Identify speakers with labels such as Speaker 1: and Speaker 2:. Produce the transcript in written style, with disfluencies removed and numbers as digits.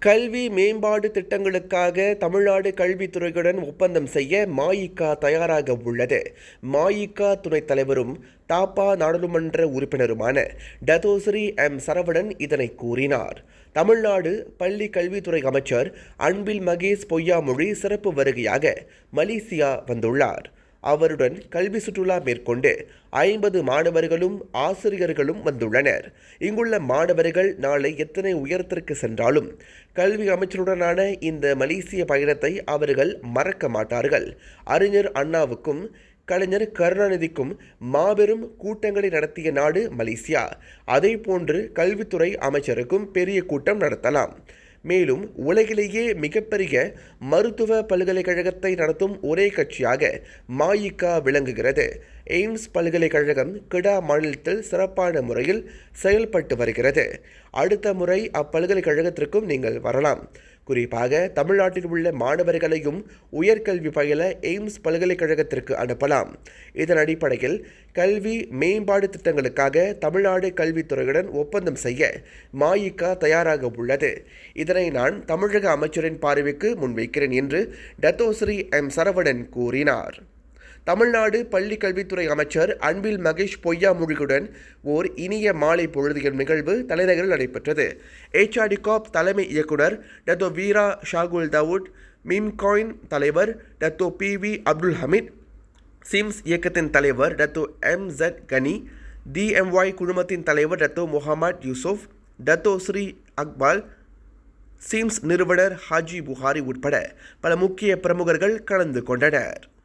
Speaker 1: கல்வி மேம்பாடு திட்டங்களுக்காக தமிழ்நாடு கல்வித்துறையுடன் ஒப்பந்தம் செய்ய மஇகா தயாராக உள்ளது. மஇகா துணைத் தலைவரும் தாப்பா நாடாளுமன்ற உறுப்பினருமான டத்தோஸ்ரீ எம். சரவணன் இதனை கூறினார். தமிழ்நாடு பள்ளி கல்வித்துறை அமைச்சர் அன்பில் மகேஷ் பொய்யாமொழி சிறப்பு வருகையாக மலேசியா வந்துள்ளார். அவருடன் கல்வி சுற்றுலா மேற்கொண்டு 50 மாணவர்களும் ஆசிரியர்களும் வந்துள்ளனர். இங்குள்ள மாணவர்கள் நாளை எத்தனை உயரத்திற்கு சென்றாலும் கல்வி அமைச்சருடனான இந்த மலேசிய பயணத்தை அவர்கள் மறக்க மாட்டார்கள். அறிஞர் அண்ணாவுக்கும் கலைஞர் கருணாநிதிக்கும் மாபெரும் கூட்டங்களை நடத்திய நாடு மலேசியா. அதேபோன்று கல்வித்துறை அமைச்சருக்கும் பெரிய கூட்டம் நடத்தலாம். மேலும் உலகிலேயே மிகப்பெரிய மருத்துவ பல்கலைக்கழகத்தை நடத்தும் ஒரே கட்சியாக மஇகா விளங்குகிறது. எய்ம்ஸ் பல்கலைக்கழகம் கிடா மாநிலத்தில் சிறப்பான முறையில் செயல்பட்டு வருகிறது. அடுத்த முறை அப்பல்கலைக்கழகத்திற்கும் நீங்கள் வரலாம். குறிப்பாக தமிழ்நாட்டில் உள்ள மாணவர்களையும் உயர்கல்வி பயில எய்ம்ஸ் பல்கலைக்கழகத்திற்கு அனுப்பலாம். இதன் அடிப்படையில் கல்வி மேம்பாடு திட்டங்களுக்காக தமிழ்நாடு கல்வித்துறையுடன் ஒப்பந்தம் செய்ய மஇகா தயாராக உள்ளது. இதனை நான் தமிழக அமைச்சரின் பார்வைக்கு முன்வைக்கிறேன் என்று டத்தோஸ்ரீ எம். சரவணன் கூறினார். தமிழ்நாடு பள்ளி கல்வித்துறை அமைச்சர் அன்பில் மகேஷ் பொய்யாமொழியுடன் ஓர் இனிய மாலை பொழுதியல் நிகழ்வு தலைநகரில் நடைபெற்றது. HRDCOP தலைமை இயக்குனர் டத்தோ வீரா ஷாகுல் தாவூட், மிம்காயின் தலைவர் டத்தோ PV அப்துல் ஹமீத், சிம்ஸ் இயக்கத்தின் தலைவர் டத்தோ MZ கனி, DMY குழுமத்தின் தலைவர் Dato Mohamed Yusuf, Dato Sri Akbal, சிம்ஸ் நிறுவனர் ஹாஜி புகாரி உட்பட பல முக்கிய பிரமுகர்கள் கலந்து கொண்டனர்.